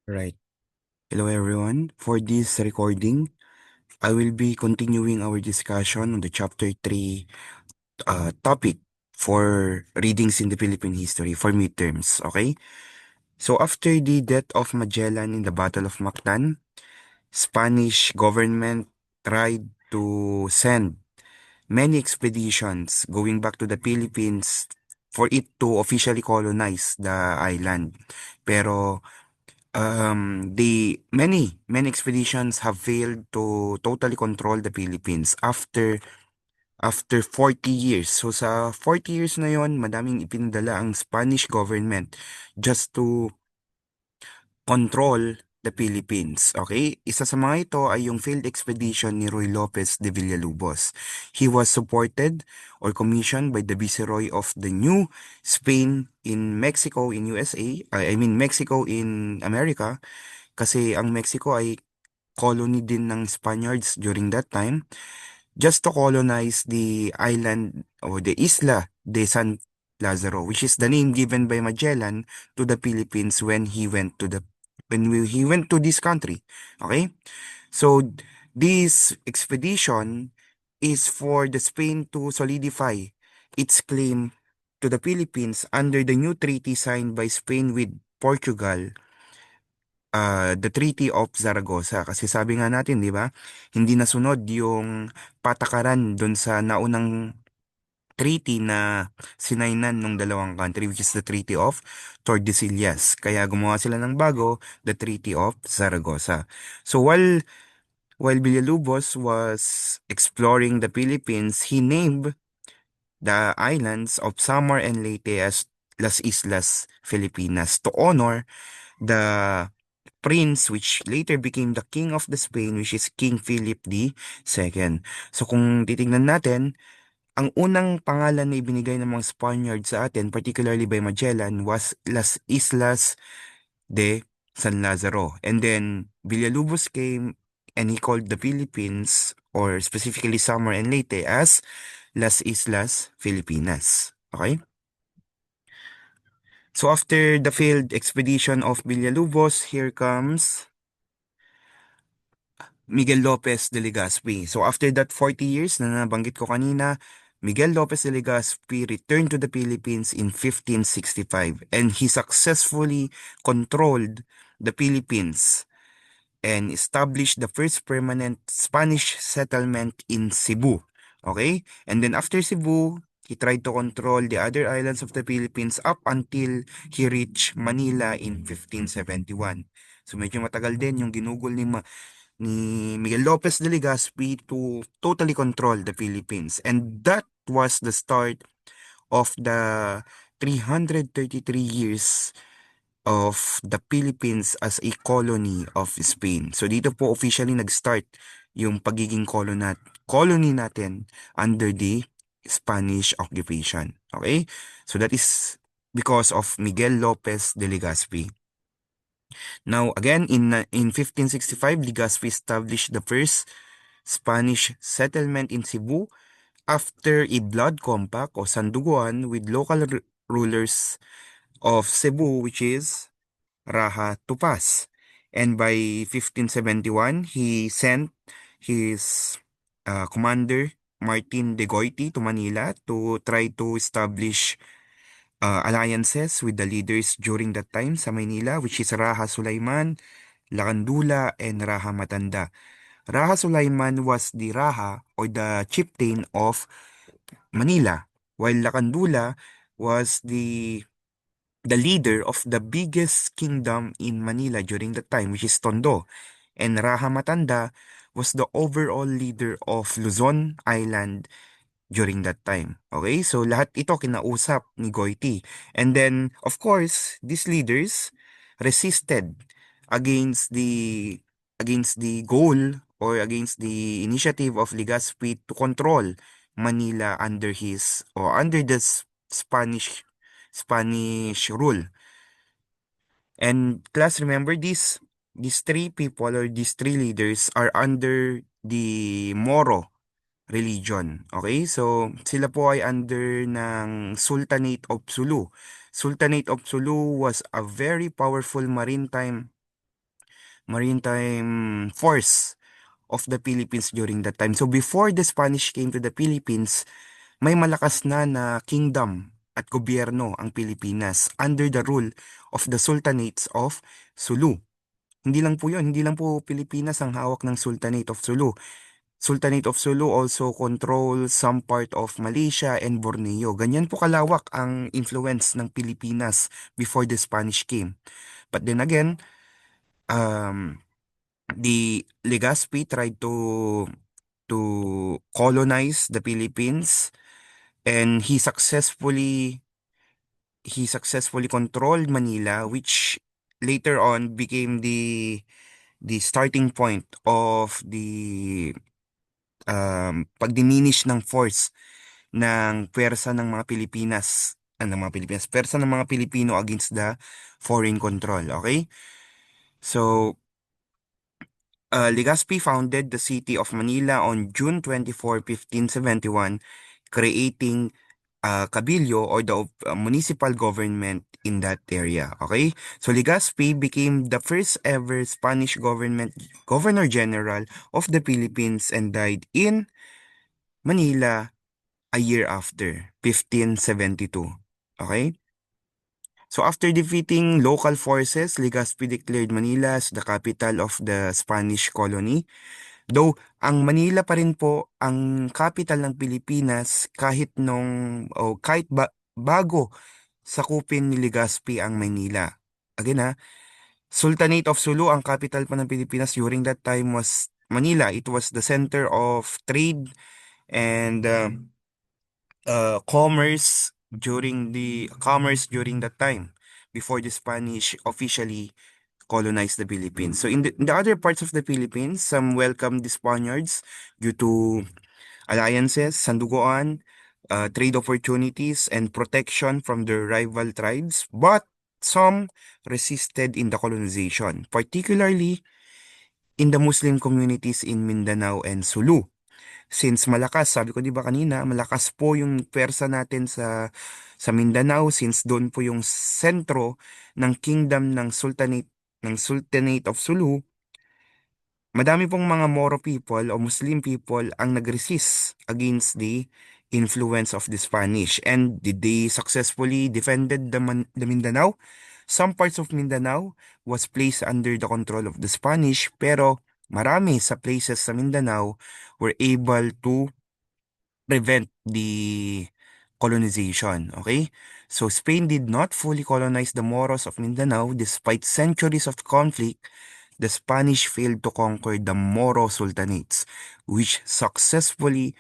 Right. Hello, everyone. For this recording, I will be continuing our discussion on the Chapter 3 topic for readings in the Philippine history for midterms. Okay? So, after the death of Magellan in the Battle of Mactan, Spanish government tried to send many expeditions going back to the Philippines for it to officially colonize the island. Pero the many expeditions have failed to totally control the Philippines after 40 years. So sa 40 years na yon, madaming ipinadala ang Spanish government just to control the Philippines. Okay? Isa sa mga ito ay yung failed expedition ni Ruy Lopez de Villalobos. He was supported or commissioned by the Viceroy of the New Spain in Mexico in USA, I mean Mexico in America, kasi ang Mexico ay colony din ng Spaniards during that time, just to colonize the island or the Isla de San Lazaro, which is the name given by Magellan to the Philippines when he went to this country. Okay? So this expedition is for the Spain to solidify its claim to the Philippines under the new treaty signed by Spain with Portugal, the Treaty of Zaragoza. Kasi sabi nga natin, di ba, hindi nasunod yung patakaran doon sa naunang treaty na sinainan ng dalawang country, which is the Treaty of Tordesillas. Kaya gumawa sila ng bago, the Treaty of Zaragoza. So while Villalobos was exploring the Philippines, he named the islands of Samar and Leyte as Las Islas Filipinas to honor the prince which later became the king of the Spain, which is King Philip II. So kung titingnan natin, ang unang pangalan na ibinigay ng mga Spaniards sa atin, particularly by Magellan, was Las Islas de San Lazaro. And then Villalobos came and he called the Philippines, or specifically Samar and Leyte, as Las Islas Filipinas. Okay? So after the failed expedition of Villalobos, here comes Miguel Lopez de Legazpi. So after that 40 years na nabanggit ko kanina, Miguel Lopez de Legazpi returned to the Philippines in 1565 and he successfully controlled the Philippines and established the first permanent Spanish settlement in Cebu. Okay? And then after Cebu, he tried to control the other islands of the Philippines up until he reached Manila in 1571. So medyo matagal din yung ginugol ni Miguel Lopez de Legazpi to totally control the Philippines. And that was the start of the 333 years of the Philippines as a colony of Spain. So dito po officially nag-start yung pagiging colony natin under the Spanish occupation. Okay? So that is because of Miguel Lopez de Legazpi. Now, again, in 1565, Legazpi established the first Spanish settlement in Cebu after a blood compact o sanduguan with local rulers of Cebu, which is Raha Tupas. And by 1571, he sent his commander Martin de Goiti to Manila to try to establish alliances with the leaders during that time sa Maynila, which is Raha Sulaiman, Lakandula, and Raha Matanda. Raha Sulaiman was the Raha or the chieftain of Manila, while Lakandula was the leader of the biggest kingdom in Manila during that time, which is Tondo. And Raha Matanda was the overall leader of Luzon Island during that time. Okay? So lahat ito kinausap ni Goiti. And then, of course, these leaders resisted against the goal or against the initiative of Legazpi to control Manila under his or under the Spanish rule. And class, remember these three people or these three leaders are under the Moro religion. Okay? So, sila po ay under ng Sultanate of Sulu. Sultanate of Sulu was a very powerful maritime maritime force of the Philippines during that time. So before the Spanish came to the Philippines, may malakas na kingdom at gobyerno ang Pilipinas under the rule of the Sultanates of Sulu. Hindi lang po yun, hindi lang po Pilipinas ang hawak ng Sultanate of Sulu. Sultanate of Sulu also control some part of Malaysia and Borneo. Ganyan po kalawak ang influence ng Pilipinas before the Spanish came. But then again, um, the Legazpi tried to colonize the Philippines, and he successfully controlled Manila, which later on became the starting point of the pagdiminish ng force ng pwersa ng mga pwersa ng mga Pilipino against the foreign control. Okay? So, Legazpi founded the city of Manila on June 24, 1571, creating Cabildo or the municipal government in that area. Okay? So Legazpi became the first ever Spanish governor general of the Philippines and died in Manila a year after, 1572. Okay? So after defeating local forces, Legazpi declared Manila as the capital of the Spanish colony. Though ang Manila pa rin po ang capital ng Pilipinas kahit bago sakupin ni Legazpi ang Manila. Again Sultanate of Sulu ang capital pa ng Pilipinas during that time was Manila. It was the center of trade and commerce during that time before the Spanish officially colonized the Philippines. So in the other parts of the Philippines, some welcomed the Spaniards due to alliances, sandugoan, trade opportunities, and protection from their rival tribes. But some resisted in the colonization, particularly in the Muslim communities in Mindanao and Sulu. Since malakas, sabi ko 'di ba kanina, malakas po yung pwersa natin sa Mindanao since doon po yung sentro ng kingdom ng Sultanate of Sulu. Madami pong mga Moro people o Muslim people ang nag-resist against the influence of the Spanish, and did they successfully defended the Mindanao? Some parts of Mindanao was placed under the control of the Spanish, pero marami sa places sa Mindanao were able to prevent the colonization. Okay? So Spain did not fully colonize the Moros of Mindanao despite centuries of conflict. The Spanish failed to conquer the Moro Sultanates, which successfully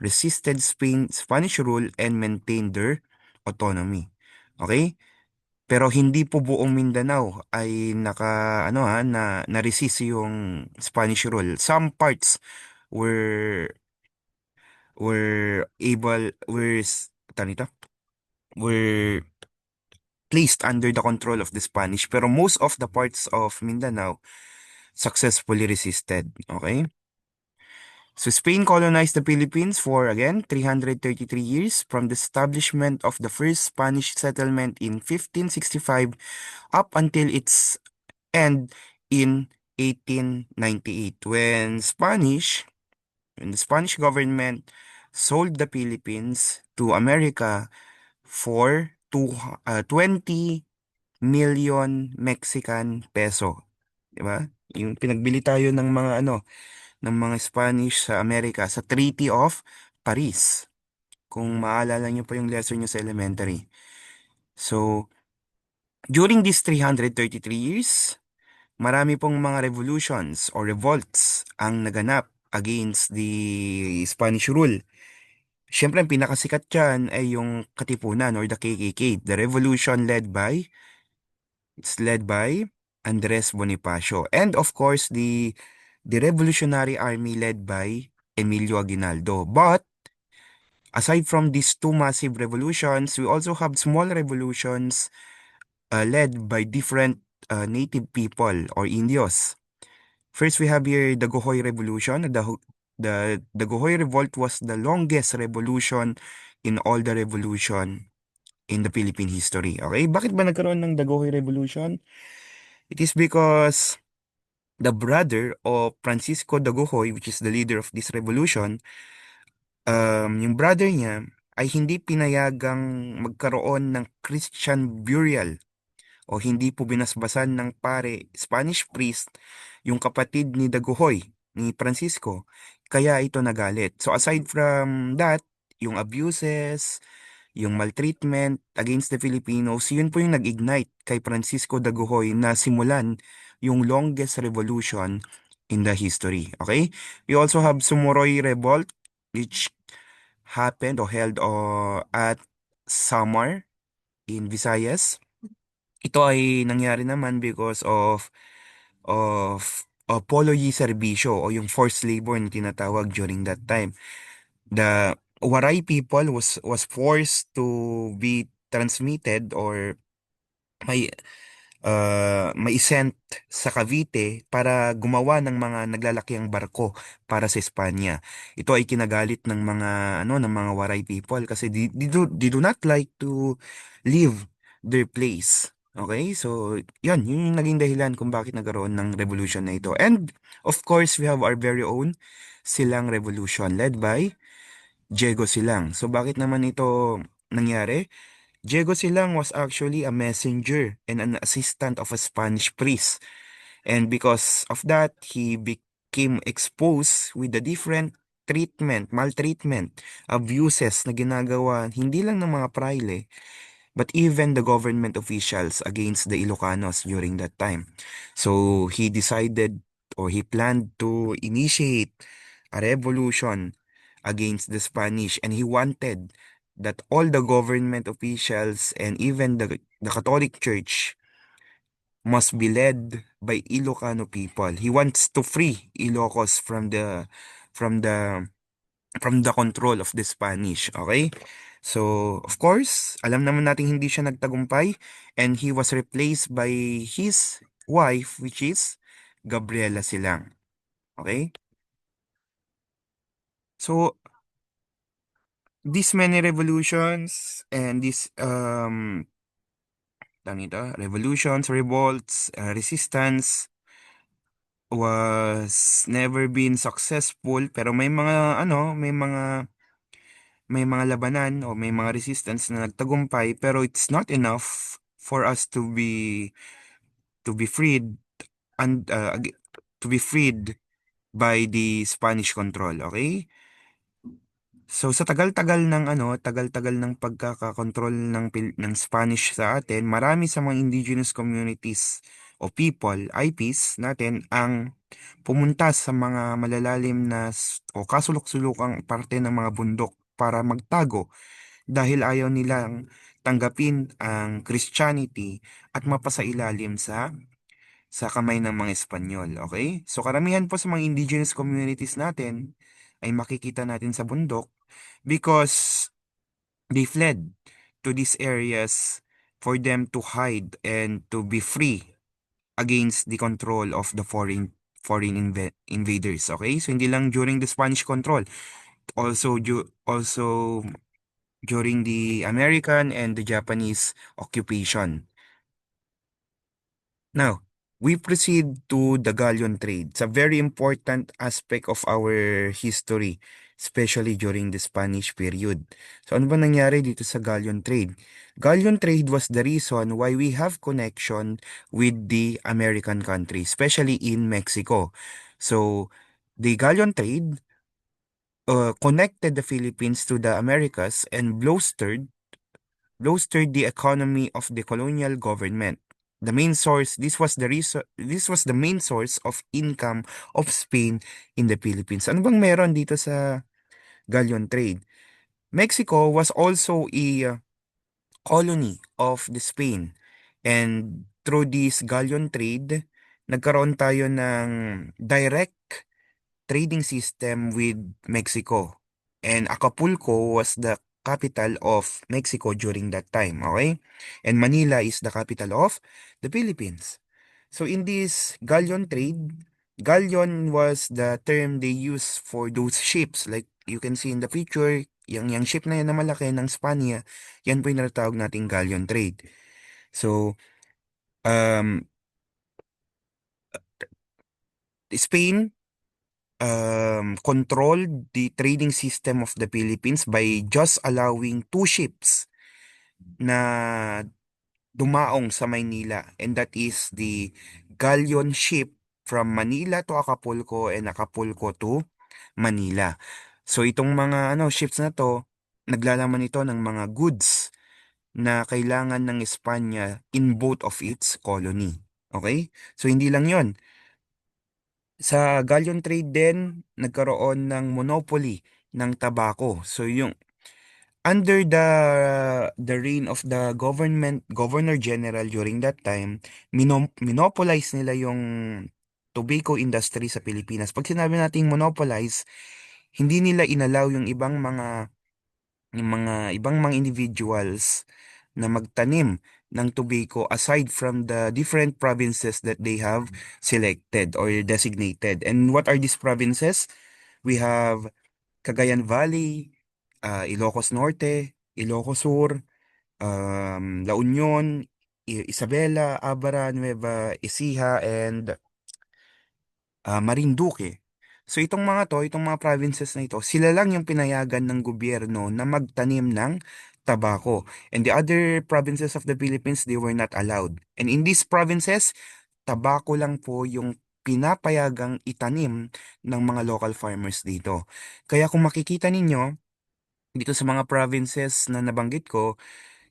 resisted Spanish rule and maintained their autonomy. Okay? Pero hindi po buong Mindanao ay na-resist yung Spanish rule. Some parts were were able were s- tawag nito? Were placed under the control of the Spanish, pero most of the parts of Mindanao successfully resisted. Okay? So Spain colonized the Philippines for again 333 years from the establishment of the first Spanish settlement in 1565 up until its end in 1898 when the Spanish government sold the Philippines to America for 20 million Mexican peso. 'Di ba? Yung pinagbili tayo ng mga Spanish sa Amerika sa Treaty of Paris. Kung maalala niyo pa yung lesson niyo sa elementary. So, during these 333 years, marami pong mga revolutions or revolts ang naganap against the Spanish rule. Siyempre, ang pinakasikat dyan ay yung Katipunan or the KKK. It's led by Andres Bonifacio. And of course, the Revolutionary Army led by Emilio Aguinaldo. But aside from these two massive revolutions, we also have small revolutions led by different native people or Indios. First, we have here the Gohoy Revolution. The Gohoy Revolt was the longest revolution in all the revolution in the Philippine history. Okay? Bakit ba nagkaroon ng Daguhoy Revolution? It is because the brother of Francisco Dagohoy, which is the leader of this revolution, yung brother niya ay hindi pinayagang magkaroon ng Christian burial o hindi po binasbasan ng pare, Spanish priest, yung kapatid ni Dagohoy, ni Francisco. Kaya ito nagalit. So aside from that, yung abuses, yung maltreatment against the Filipinos, yun po yung nag-ignite kay Francisco Dagohoy na simulan yung longest revolution in the history. Okay? We also have Sumuroy Revolt, which happened or held at Samar in Visayas. Ito ay nangyari naman because of polo y serbisyo o yung forced labor na tinatawag during that time. The Waray people was forced to be transmitted or may may sent sa Cavite para gumawa ng mga naglalakiang barko para sa Espanya. Ito ay kinagalit ng mga ng mga Waray people kasi they do not like to leave their place. Okay? So, yun yung naging dahilan kung bakit nagkaroon ng revolution na ito. And of course, we have our very own Silang Revolution led by Diego Silang. So, bakit naman ito nangyari? Diego Silang was actually a messenger and an assistant of a Spanish priest. And because of that, he became exposed with the different maltreatment, abuses na ginagawa hindi lang ng mga praile, but even the government officials against the Ilocanos during that time. So he decided or he planned to initiate a revolution against the Spanish, and he wanted that all the government officials and even the Catholic Church must be led by Ilocano people. He wants to free Ilocos from the from the control of the Spanish, okay? So, of course, alam naman natin hindi siya nagtagumpay and he was replaced by his wife, which is Gabriela Silang. Okay? So, these many revolutions and this revolutions, revolts, resistance was never been successful, pero may mga labanan o may mga resistance na nagtagumpay, pero it's not enough for us to be freed and to be freed by the Spanish control, okay? So sa tagal-tagal ng pagkakakontrol ng Spanish sa atin, marami sa mga indigenous communities o people, IPs natin ang pumunta sa mga malalalim o kasulok-sulukang parte ng mga bundok para magtago dahil ayaw nilang tanggapin ang Christianity at mapasailalim sa kamay ng mga Espanyol, okay? So karamihan po sa mga indigenous communities natin ay makikita natin sa bundok because they fled to these areas for them to hide and to be free against the control of the foreign invaders, okay? So hindi lang during the Spanish control, also during the American and the Japanese occupation. Now, we proceed to the galleon trade. It's a very important aspect of our history, especially during the Spanish period. So, ano ba nangyari dito sa galleon trade? Galleon trade was the reason why we have connection with the American country, especially in Mexico. So, the galleon trade connected the Philippines to the Americas and bolstered the economy of the colonial government. The main source, this was the main source of income of Spain in the Philippines. Ano bang meron dito sa galleon trade? Mexico was also a colony of the Spain. And through this galleon trade, nagkaroon tayo ng direct trading system with Mexico. And Acapulco was the capital of Mexico during that time, okay? And Manila is the capital of the Philippines. So in this galleon trade, galleon was the term they use for those ships. Like you can see in the picture, yung ship na yan na malaki ng Spania, yan po yung natawag nating galleon trade. So, um, Spain controlled the trading system of the Philippines by just allowing two ships na dumaong sa Maynila, and that is the galleon ship from Manila to Acapulco and Acapulco to Manila. So itong mga ships na to, naglalaman ito ng mga goods na kailangan ng Espanya in both of its colony. Okay? So hindi lang 'yon. Sa galleon trade din, nagkaroon ng monopoly ng tabako. So yung under the reign of the governor general during that time, monopolize nila yung tobacco industry sa Pilipinas. Pag sinabi nating monopolize, hindi nila inalaw yung mga ibang mga individuals na magtanim ng tobacco aside from the different provinces that they have selected or designated. And what are these provinces? We have Cagayan Valley, Ilocos Norte, Ilocos Sur, La Union, Isabela, Abara, Nueva Ecija, and Marinduque. So itong mga provinces na ito, sila lang yung pinayagan ng gobyerno na magtanim ng tabako. And the other provinces of the Philippines, they were not allowed. And in these provinces, tabako lang po yung pinapayagang itanim ng mga local farmers dito. Kaya kung makikita ninyo, dito sa mga provinces na nabanggit ko,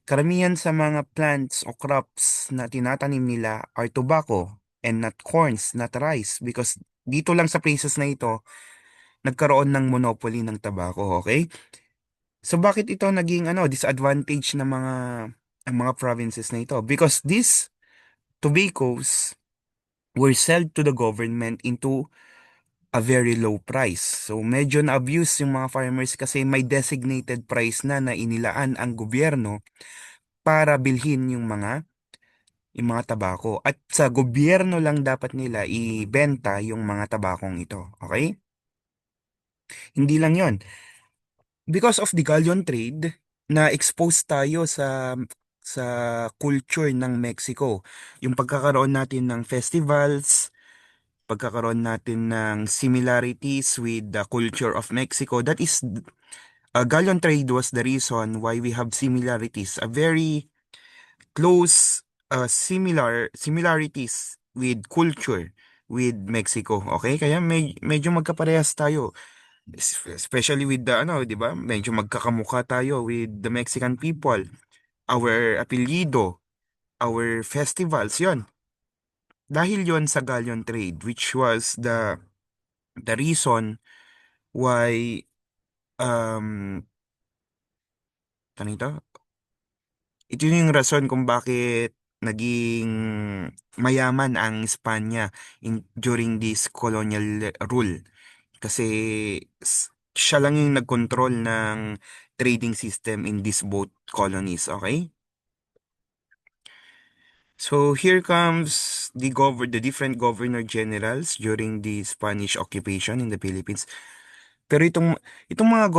karamihan sa mga plants o crops na tinatanim nila are tobacco and not corns, not rice. Because dito lang sa places na ito, nagkaroon ng monopoly ng tobacco, okay? So bakit ito naging disadvantage ng mga provinces na ito? Because these tobaccos were sold to the government into a very low price. So medyo na-abuse yung mga farmers kasi may designated price na inilaan ang gobyerno para bilhin yung mga tabako. At sa gobyerno lang dapat nila ibenta yung mga tabakong ito. Okay? Hindi lang yon. Because of the galleon trade, na-expose tayo sa culture ng Mexico. Yung pagkakaroon natin ng festivals, pagkakaroon natin ng similarities with the culture of Mexico. That is, galleon trade was the reason why we have similarities, a very close similarities with culture with Mexico. Okay? Kaya medyo magkaparehas tayo. Especially with the 'di ba? Medyo magkakamukha tayo with the Mexican people. Our apelyido, our festivals, 'yon. Dahil 'yon sa galleon trade, which was the reason why um ano ito? Ito yung rason kung bakit naging mayaman ang Espanya during this colonial rule. Kasi siya lang yung nag-control ng trading system in these both colonies, okay? So here comes the different governor generals during the Spanish occupation in the Philippines. Pero itong mga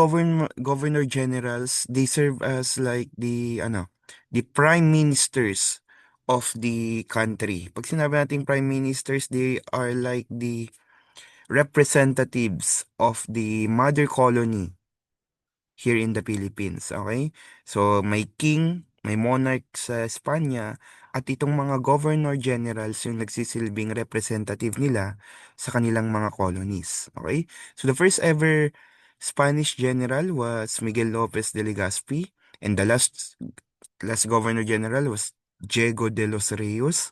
governor generals, they serve as like the prime ministers of the country. Pag sinabi nating prime ministers, they are like the representatives of the mother colony here in the Philippines, okay? So may king, may monarch sa Espanya, at itong mga governor generals yung nagsisilbing representative nila sa kanilang mga colonies, okay? So the first ever Spanish general was Miguel Lopez de Legazpi, and the last governor general was Diego de los Rios.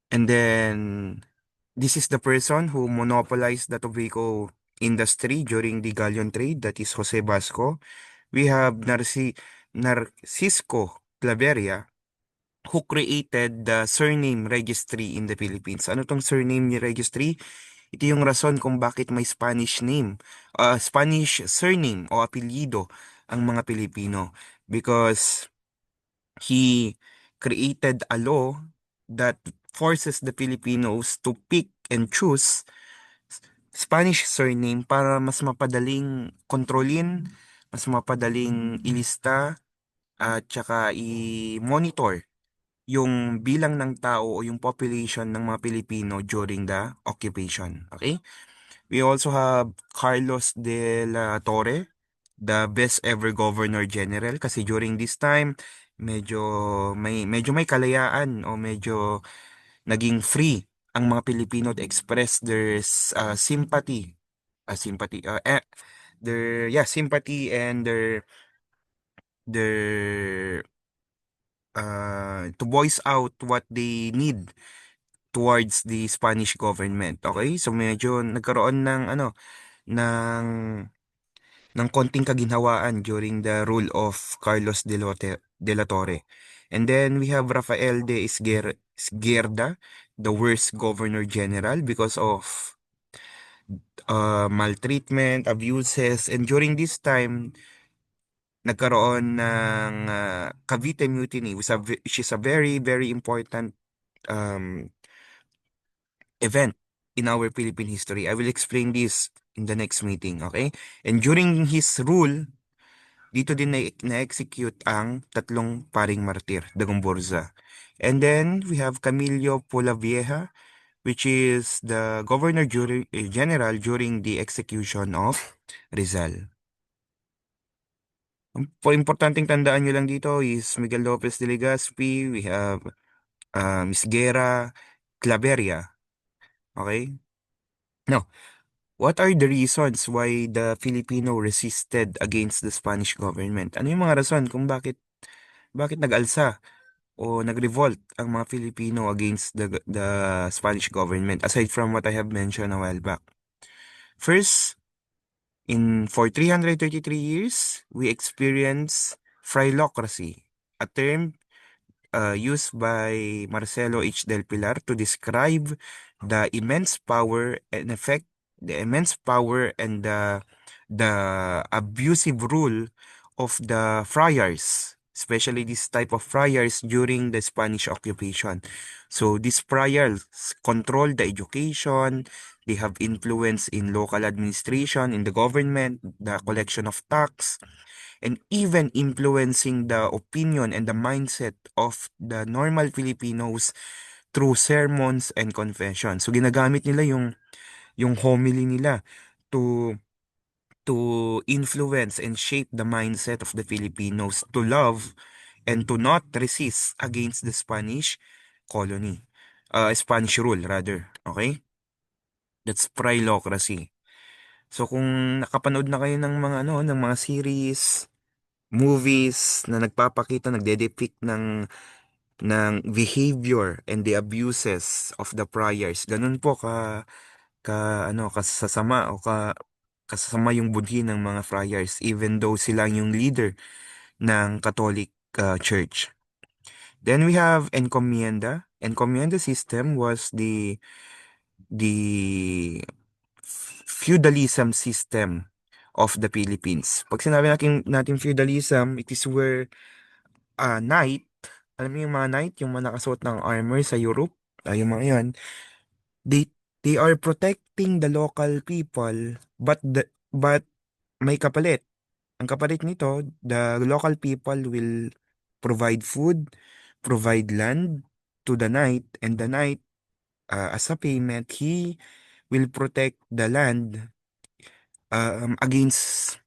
And then this is the person who monopolized the tobacco industry during the galleon trade, that is Jose Vasco. We have Narcisco Claveria, who created the surname registry in the Philippines. Ano tong surname ni registry? Ito yung rason kung bakit may Spanish name, Spanish surname o apelyido ang mga Pilipino. Because he created a law that forces the Filipinos to pick and choose Spanish surname para mas mapadaling kontrolin, mas mapadaling ilista, at saka i-monitor yung bilang ng tao o yung population ng mga Pilipino during the occupation. Okay? We also have Carlos de la Torre, the best ever Governor General kasi during this time medyo medyo may kalayaan o medyo naging free ang mga Pilipino to express their sympathy their yeah sympathy and their to voice out what they need towards the Spanish government. Okay? So medyo nagkaroon ng ng konting kaginhawaan during the rule of Carlos de la Torre. And then we have Rafael de Izquierda, the worst governor general because of maltreatment, abuses, and during this time, nagkaroon ng Cavite Mutiny, which is a very, very important um, event in our Philippine history. I will explain this in the next meeting, okay? And during his rule, dito din na-execute ang tatlong paring martir, Dagomburza. And then we have Camilo Polavieja, which is the general during the execution of Rizal. Ang importanteng tandaan nyo lang dito is Miguel Lopez de Legazpi, we have Miss Guerra, Claveria. Okay? Now, what are the reasons why the Filipino resisted against the Spanish government? Ano yung mga rason kung bakit nag-alsa o nag-revolt ang mga Filipino against the Spanish government aside from what I have mentioned a while back? First, for 333 years, we experience phylocracy, a term used by Marcelo H. Del Pilar to describe the immense power and effect, the immense power and the abusive rule of the friars, especially this type of friars during the Spanish occupation. So these friars control the education, they have influence in local administration, in the government, the collection of tax, and even influencing the opinion and the mindset of the normal Filipinos through sermons and confessions. So ginagamit nila yung homily nila to influence and shape the mindset of the Filipinos to love and to not resist against the Spanish colony. Spanish rule rather. Okay? That's phylocracy. So kung nakapanood na kayo ng mga ng mga series, movies na nagpapakita, nagde-depict ng behavior and the abuses of the priors. Ganun po kasasama o kasasama yung budhi ng mga friars even though sila yung leader ng Catholic Church. Then we have encomienda. Encomienda system was the feudalism system of the Philippines. Pag sinabi natin feudalism, it is where knight, alam mo yung mga knight, yung mga nakasuot ng armor sa Europe, yung mga yan, they they are protecting the local people, but may kapalit. Ang kapalit nito, the local people will provide food, provide land to the knight, and the knight, as a payment, he will protect the land against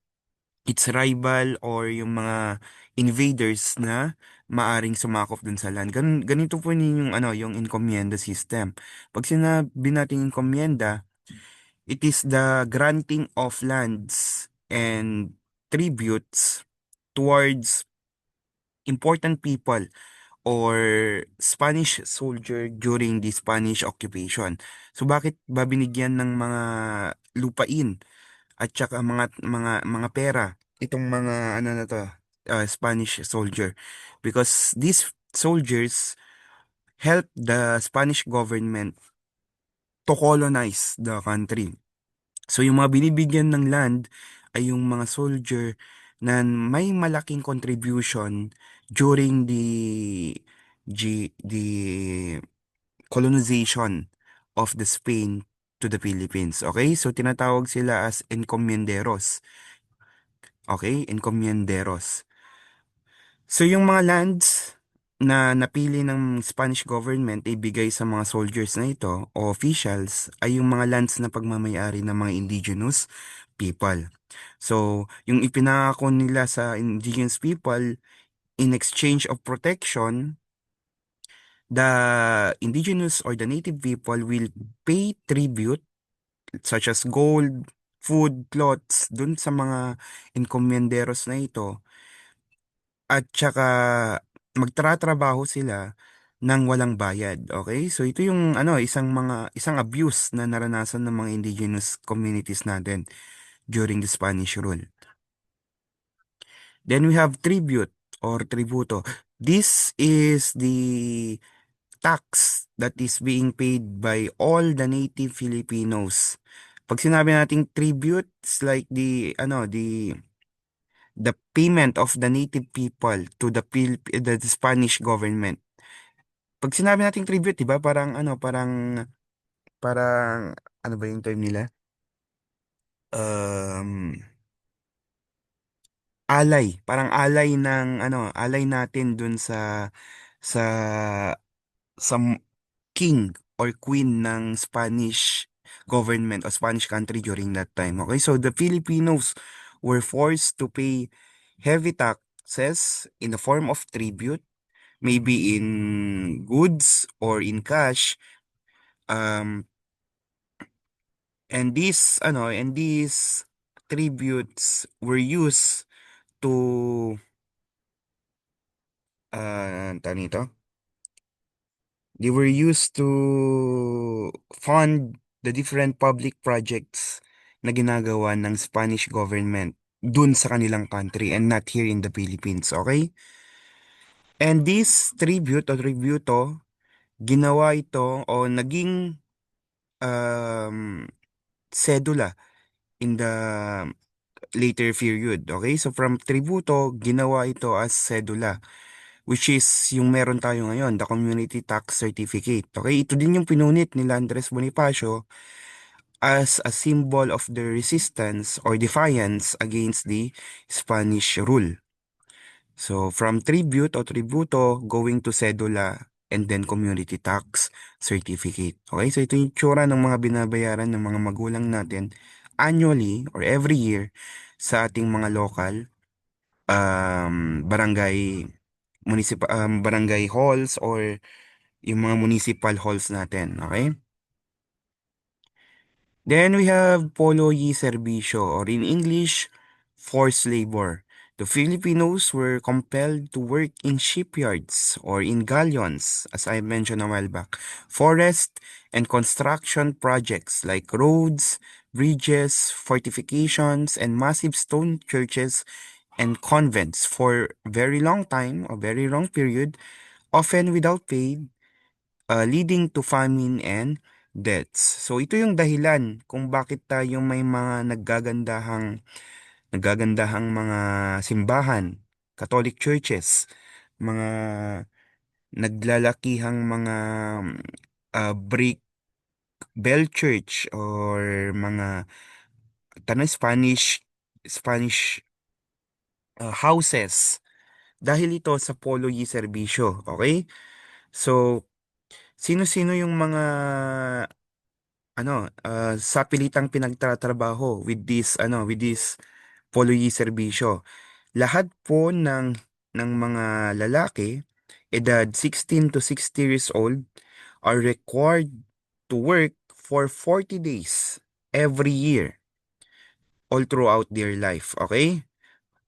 its rival or yung mga invaders na maaring sumakop dun sa land. Ganito po yung yung encomienda system. Pag sinabi natin encomienda, it is the granting of lands and tributes towards important people or Spanish soldier during the Spanish occupation. So bakit ba binigyan ng mga lupain at saka mga pera itong mga na to, Spanish soldier? Because these soldiers help the Spanish government to colonize the country. So yung mga binibigyan ng land ay yung mga soldier na may malaking contribution during the colonization of the Spain to the Philippines. Okay? So tinatawag sila as encomienderos. Okay? Encomienderos. So yung mga lands na napili ng Spanish government ibigay sa mga soldiers na ito o officials ay yung mga lands na pagmamayari ng mga indigenous people. So, yung ipinangako nila sa indigenous people in exchange of protection, the indigenous or the native people will pay tribute such as gold, food, clothes dun sa mga encomenderos na ito at saka magtratrabaho sila ng walang bayad. Okay? So ito yung isang abuse na naranasan ng mga indigenous communities natin during the Spanish rule. Then we have tribute or tributo. This is the tax that is being paid by all the native Filipinos. Pag sinabi nating tribute, it's like the payment of the native people to the Spanish government. Pag sinabi nating tribute, 'di ba? Parang ano ba yung term nila? Um parang alay natin dun sa king or queen ng Spanish government o Spanish country during that time. Okay, so the Filipinos were forced to pay heavy taxes in the form of tribute, maybe in goods or in cash. Um, and these tributes were used to tawag nito? They were used to fund the different public projects na ginagawa ng Spanish government dun sa kanilang country and not here in the Philippines, okay? And this tribute o tributo, ginawa ito o naging um, sedula in the later period, okay? So from tributo, ginawa ito as sedula, which is yung meron tayo ngayon, the Community Tax Certificate. Okay, ito din yung pinunit ni Andres Bonifacio as a symbol of the resistance or defiance against the Spanish rule. So, from tribute o tributo going to cedula and then community tax certificate. Okay, so ito yung tsura ng mga binabayaran ng mga magulang natin annually or every year sa ating mga local barangay halls or yung mga municipal halls natin, okay? Then we have polo y servicio or in English, forced labor. The Filipinos were compelled to work in shipyards or in galleons, as I mentioned a while back, forest and construction projects like roads, bridges, fortifications, and massive stone churches and convents for very long time, a very long period, often without pay, leading to famine and deaths. So ito yung dahilan kung bakit tayo may mga naggagandahang mga simbahan, Catholic churches, mga naglalakihang mga brick bell church or mga Spanish houses dahil ito sa polo y serbisyo, okay? So, sino-sino yung mga sapilitang pinagtatrabaho with this polo y serbisyo? Lahat po ng mga lalaki edad 16 to 60 years old are required to work for 40 days every year all throughout their life, okay?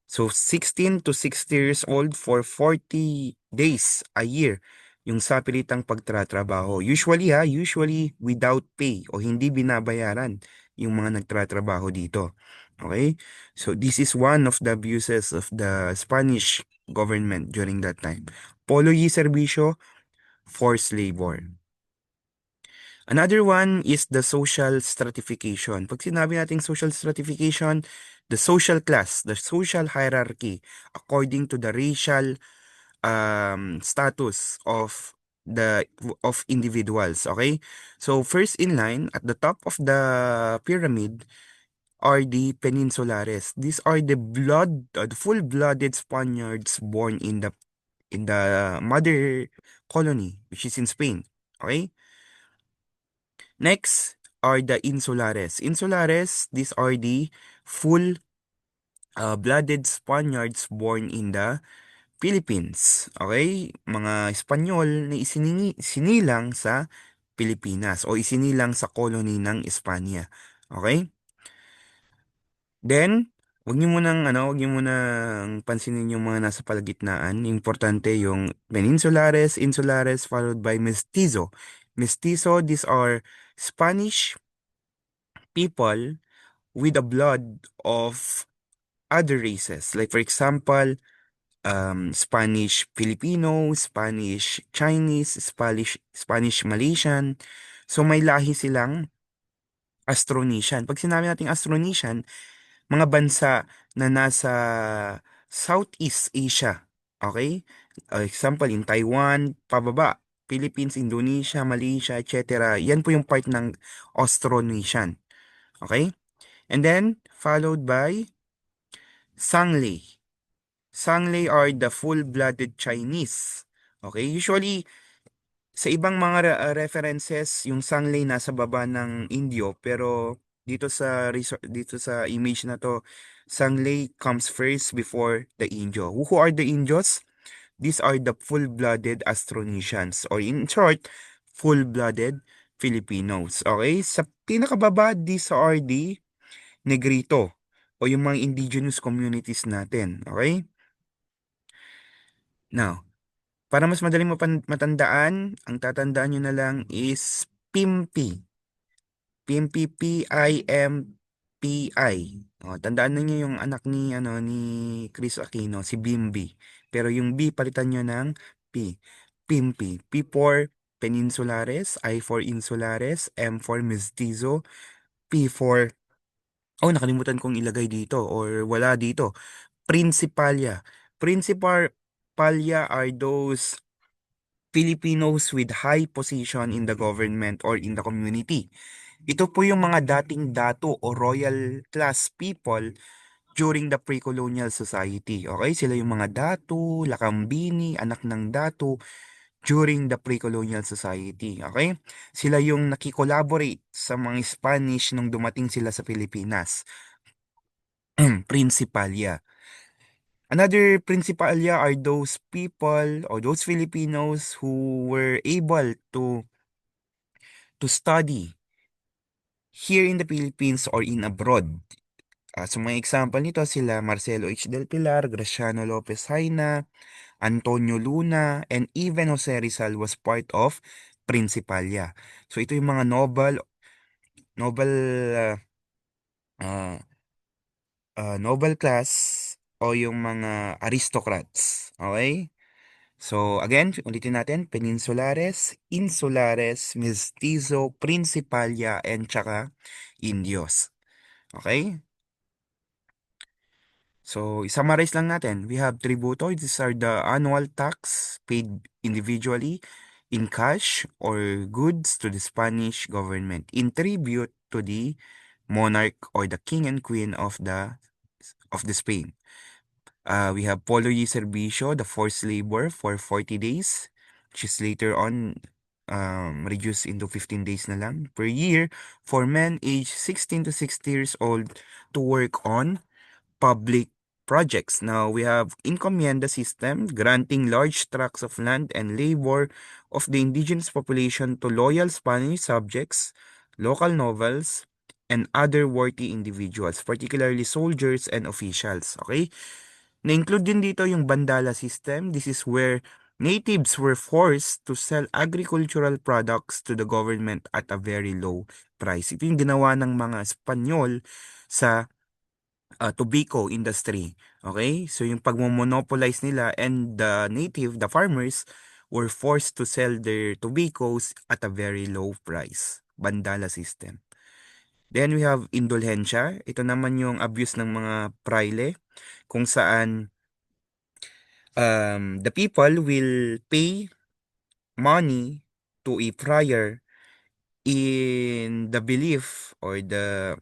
So, 16 to 60 years old for 40 days a year yung sapilitang pagtratrabaho. Usually without pay o hindi binabayaran yung mga nagtratrabaho dito. Okay? So, this is one of the abuses of the Spanish government during that time. Polo y serbisyo, forced labor. Another one is the social stratification. Pag sinabi nating social stratification, the social class, the social hierarchy according to the racial status of individuals. Okay, so first in line at the top of the pyramid are the Peninsulares. These are the full-blooded Spaniards born in the in the mother colony, which is in Spain. Okay? Next are the insulares. Insulares, these are the full blooded Spaniards born in the Philippines. Okay? Mga Espanyol na sinilang sa Pilipinas o isinilang sa colony ng Espanya. Okay? Then, wag niyo munang pansinin yung mga nasa palagitnaan. Importante yung Peninsulares, Insulares, followed by Mestizo. Mestizo, these are Spanish people with the blood of other races. Like for example, Spanish Filipino, Spanish Chinese, Spanish Malaysian. So may lahi silang Austronesian. Pag sinabi nating Austronesian, mga bansa na nasa Southeast Asia. Okay? Example, in Taiwan, pababa, Philippines, Indonesia, Malaysia, etc. Yan po yung part ng Austronesian. Okay? And then, followed by Sangley. Sangley are the full-blooded Chinese. Okay? Usually, sa ibang mga references, yung Sangley nasa baba ng Indio, pero dito sa image na to, Sangley comes first before the Indio. Who are the Indios? These are the full-blooded Austronesians, or in short, full-blooded Filipinos. Okay? Sa pinakababa, these are the Negrito o yung mga indigenous communities natin. Okay? Now, para mas madaling matandaan, ang tatandaan nyo na lang is PIMPI. PIMPI, PIMPI. O, tandaan ninyo yung anak ni Chris Aquino, si Bimbi. Pero yung B, palitan nyo ng P. PIMPI. P for Peninsulares, I for Insulares, M for Mestizo, P for, oh, nakalimutan kong ilagay dito or wala dito. Principalia. Principalia are those Filipinos with high position in the government or in the community. Ito po yung mga dating dato o royal class people during the pre-colonial society. Okay? Sila yung mga dato, lakambini, anak ng dato during the pre-colonial society. Okay? Sila yung nakikolaborate sa mga Spanish nung dumating sila sa Pilipinas. Principalia. Another principalia are those people or those Filipinos who were able to study here in the Philippines or in abroad. So mga example nito sila Marcelo H. Del Pilar, Graciano Lopez Haina, Antonio Luna, and even Jose Rizal was part of Principalia. So ito yung mga Nobel, uh, uh, Nobel class o yung mga aristocrats. Okay? So again, ulitin natin, Peninsulares, Insulares, Mestizo, Principalia, and tsaka Indios. Okay? So, summarize lang natin. We have tributo. These are the annual tax paid individually in cash or goods to the Spanish government in tribute to the monarch or the king and queen of the Spain. We have Polo y Servicio, the forced labor for 40 days, which is later on reduced into 15 days na lang per year for men aged 16 to 60 years old to work on public projects. Now, we have encomienda system granting large tracts of land and labor of the indigenous population to loyal Spanish subjects, local nobles, and other worthy individuals, particularly soldiers and officials. Okay? Na-include din dito yung bandala system. This is where natives were forced to sell agricultural products to the government at a very low price. Ito yung ginawa ng mga Espanyol sa tobacco industry. Okay? So yung pagmomonopolize nila and the native, the farmers, were forced to sell their tobaccos at a very low price. Bandala system. Then we have indulhensya. Ito naman yung abuse ng mga praile kung saan the people will pay money to a prior in the belief or the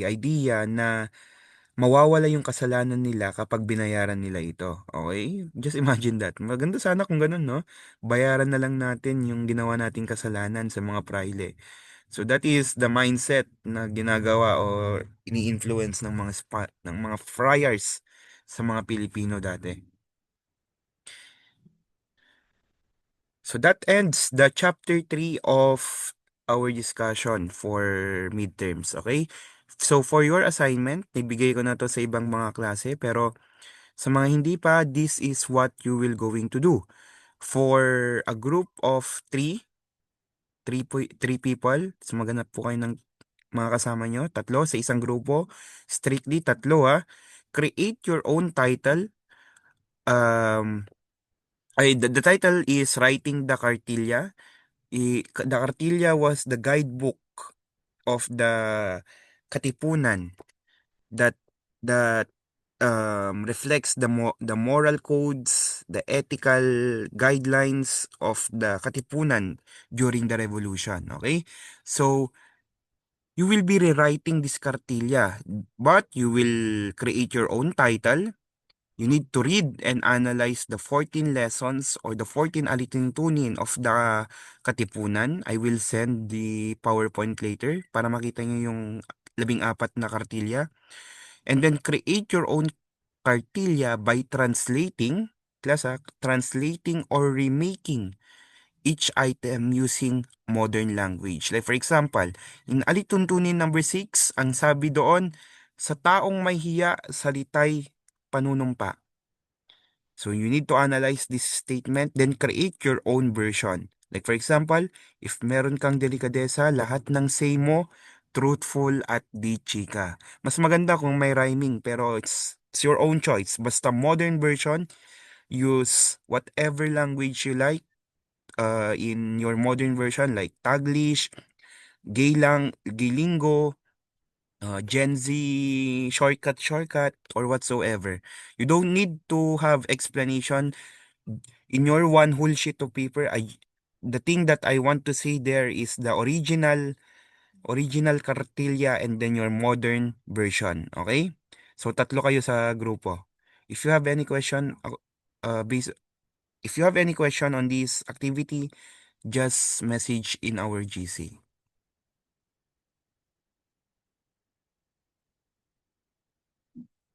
idea na mawawala yung kasalanan nila kapag binayaran nila ito. Okay? Just imagine that. Maganda sana kung ganun, no? Bayaran na lang natin yung ginawa nating kasalanan sa mga praile. So that is the mindset na ginagawa o ini-influence ng mga ng mga friars sa mga Pilipino dati. So that ends the chapter 3 of our discussion for midterms, okay? So for your assignment, ibigay ko na to sa ibang mga klase, pero sa mga hindi pa, this is what you will going to do. For a group of three people, so maghanap po kayo ng mga kasama nyo, tatlo sa isang grupo, strictly tatlo ha. Create your own title. Um, the title is Writing the Cartilla. The Cartilla was the guidebook of the Katipunan that that reflects the moral codes, the ethical guidelines of the Katipunan during the revolution. Okay, so you will be rewriting this cartilla, but you will create your own title. You need to read and analyze the 14 lessons or the 14 alituntunin of the Katipunan. I will send the PowerPoint later para makita niyo yung 14 na kartilya. And then create your own cartilla by translating, translating or remaking each item using modern language. Like for example, in alituntunin number 6, ang sabi doon, sa taong may hiya, salitay panunumpa. So you need to analyze this statement, then create your own version. Like for example, if meron kang delikadesa, lahat ng say mo, truthful at di chika. Mas maganda kung may rhyming, pero it's your own choice. Basta modern version, use whatever language you like in your modern version like Taglish, Gaylingo, Gen Z, shortcut, or whatsoever. You don't need to have explanation in your one whole sheet of paper. The thing that I want to say there is the original cartilla and then your modern version. Okay? So tatlo kayo sa grupo. If you have any question, base, if you have any question on this activity, just message in our GC.